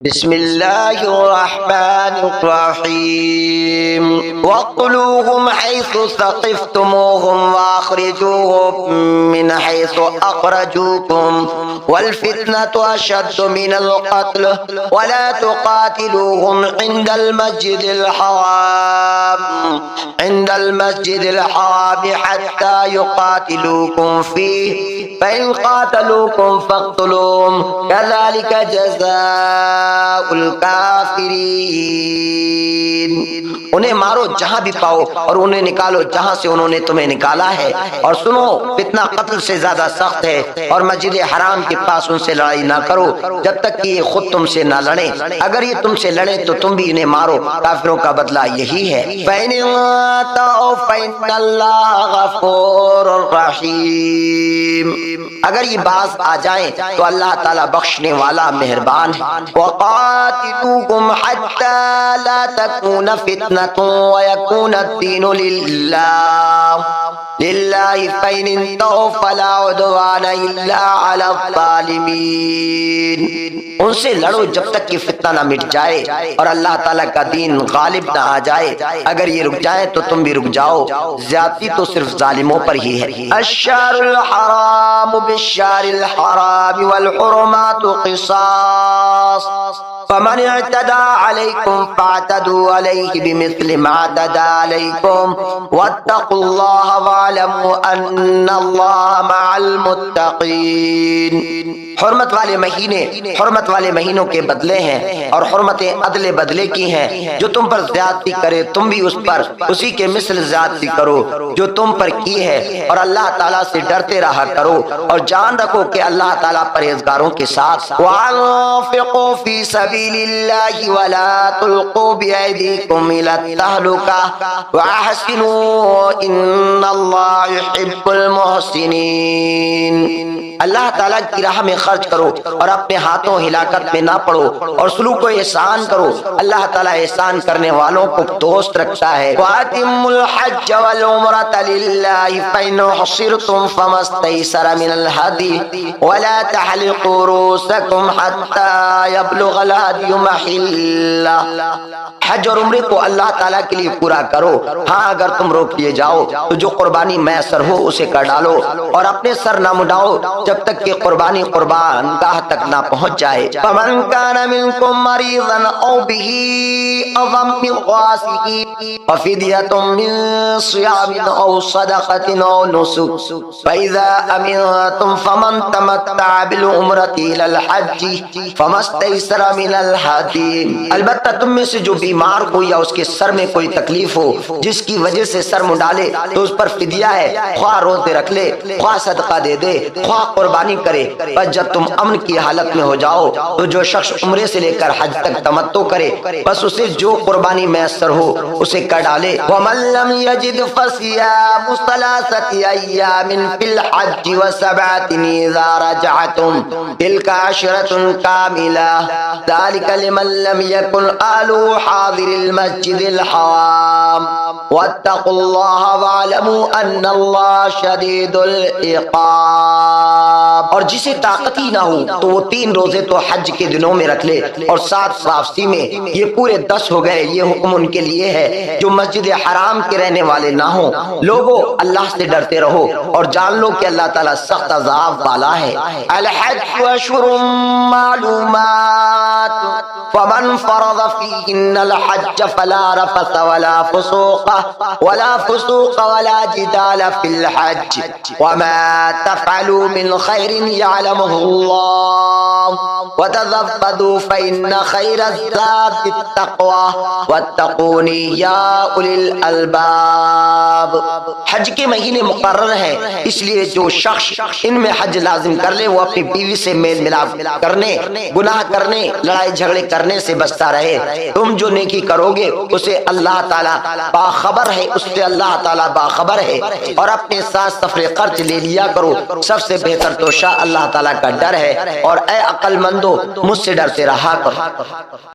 بسم الله الرحمن الرحيم واقتلوهم حيث ثقفتموهم واخرجوهم من حيث أخرجوكم والفتنة أشد من القتل ولا تقاتلوهم عند المسجد الحرام حتى يقاتلوكم فيه فإن قاتلوكم فاقتلوهم كذلك جزاء الکافرین۔ انہیں مارو جہاں بھی پاؤ اور انہیں نکالو جہاں سے انہوں نے تمہیں نکالا ہے، اور سنو فتنہ قتل سے زیادہ سخت ہے، اور مسجد حرام کے پاس ان سے لڑائی نہ کرو جب تک کہ یہ خود تم سے نہ لڑیں، اگر یہ تم سے لڑیں تو تم بھی انہیں مارو، کافروں کا بدلہ یہی ہے۔ فَإِنِ انْتَهُوا فَإِنَّ اللَّهَ غَفُورٌ رَحِيمٌ، اگر یہ باز آ جائیں تو اللہ تعالیٰ بخشنے والا مہربان ہے۔ وَقَاتِلُوهُمْ حَتَّى لَا تَكُونَ فِتْنَةٌ وَيَكُونَ الدِّينُ لِلَّهِ فَإِنِ انْتَهُوا فَلَا عُدْوَانَ إِلَّا عَلَى الظَّالِمِينَ، ان سے لڑو جب تک کہ فتنہ نہ مٹ جائے اور اللہ تعالیٰ کا دین غالب نہ آ جائے، اگر یہ رک جائے تو تم بھی رک جاؤ، زیادتی تو صرف ظالموں پر ہی ہے۔ الشہر الحرام بالشہر الحرام والحرمات قصاص فمن اعتدى عليكم فاعتدوا عليه بمثل ما اعتدى عليكم واتقوا الله واعلموا ان الله مع المتقين۔ حرمت والے مہینوں کے بدلے ہیں اور حرمتیں عدل بدلے کی ہیں، جو تم پر زیادتی کرے تم بھی اس پر اسی کے مثل زیادتی کرو جو تم پر کی ہے، اور اللہ تعالیٰ سے ڈرتے رہا کرو اور جان رکھو کہ اللہ تعالیٰ پرہیزگاروں کے ساتھ۔ وَأَنفِقُوا فِي سَبِيلِ اللَّهِ وَلَا تُلْقُوا بِأَيْدِيكُمْ إِلَى التَّهْلُكَةِ وَأَحْسِنُوا إِنَّ اللَّهَ يُحِبُّ الْمُحْسِنِينَ، اللہ تعالیٰ کی راہ میں خرچ کرو اور اپنے ہاتھوں ہلاکت میں نہ پڑو، اور سلوک و احسان کرو، اللہ تعالیٰ احسان کرنے والوں کو دوست رکھتا ہے۔ وَأَتِمُّوا الْحَجَّ وَالْعُمْرَةَ لِلَّهِ فَإِنْ أُحْصِرْتُمْ فَمَا اسْتَيْسَرَ مِنَ الْهَدْيِ وَلَا تَحْلِقُوا رُؤُوسَكُمْ حَتَّى يَبْلُغَ الْهَدْيُ مَحِلَّهُ، حج اور عمرے کو اللہ تعالیٰ کے لیے پورا کرو، ہاں اگر تم روک لیے جاؤ تو جو قربانی میسر ہو اسے کر ڈالو، اور اپنے سر نہ مڈاؤ جب تک کہ قربانی قربان گاہ تک نہ پہنچ جائے۔ فَمَنْ كَانَ مِنْكُمْ مَرِيضًا أَوْ بِهِ أَذًى مِنْ رَأْسِهِ فَفِدْيَةٌ مِنْ صِيَامٍ أَوْ صَدَقَةٍ أَوْ نُسُكٍ فَإِذَا أَمِنْتُمْ فَمَنْ تَمَتَّعَ بِالْعُمْرَةِ إِلَى الْحَجِّ فَمَا اسْتَيْسَرَ مِنَ الْهَدْيِ، البتہ تم میں سے جو بیمار ہو یا اس کے سر میں کوئی تکلیف ہو جس کی وجہ سے سر مڈالے تو اس پر فدیہ ہے، خواہ روزے رکھ لے، خواہ صدقہ دے دے، خواہ قربانی کرے، بس جب تم امن کی حالت میں ہو جاؤ تو جو شخص عمرے سے لے کر حج تک تمتع کرے بس اسے جو قربانی میسر ہو اسے کر ڈالے۔ وَمَن لَّمْ يَجِدْ فَصِيَامُ ثَلَاثَةِ أَيَّامٍ فِي الْحَجِّ وَسَبْعَةٍ إِذَا رَجَعْتُمْ تِلْكَ عَشْرَةٌ كَامِلَةٌ ذَلِكَ لِمَن لَّمْ يَكُنْ أَهْلُهُ حَاضِرِ الْمَسْجِدِ الْحَرَامِ وَاتَّقُوا اللَّهَ وَاعْلَمُوا أَنَّ اللَّهَ شَدِيدُ الْعِقَابِ، اور جسے طاقت ہی نہ ہو تو وہ 3 روزے تو حج کے دنوں میں رکھ لے اور 7 واپسی میں، یہ پورے 10 ہو گئے۔ یہ حکم ان کے لیے ہے جو مسجد حرام کے رہنے والے نہ ہوں۔ لوگو اللہ سے ڈرتے رہو اور جان لو کہ اللہ تعالیٰ سخت عذاب والا ہے۔ الحج اشہر معلومات فمن فرض فیہن الحج فلا رفث ولا فسوق ولا جدال فی الحج وما تفعلوا من خیر يعلمه الله وتزودوا فإن خير الزاد التقوى واتقوني يا أولي الألباب۔ حج کے مہینے مقرر ہیں، اس لیے جو شخص ان میں حج لازم کر لے وہ اپنی بیوی سے میل ملاپ کرنے، گناہ کرنے، لڑائی جھگڑے کرنے سے بچتا رہے۔ تم جو نیکی کرو گے اسے اللہ تعالیٰ باخبر ہے، اس سے اللہ تعالیٰ باخبر ہے، اور اپنے ساتھ سفر خرچ لے لیا کرو، سب سے بہتر تو اللہ تعالیٰ کا ڈر ہے، اور اے عقل مندو مجھ سے ڈرتے رہا کرو۔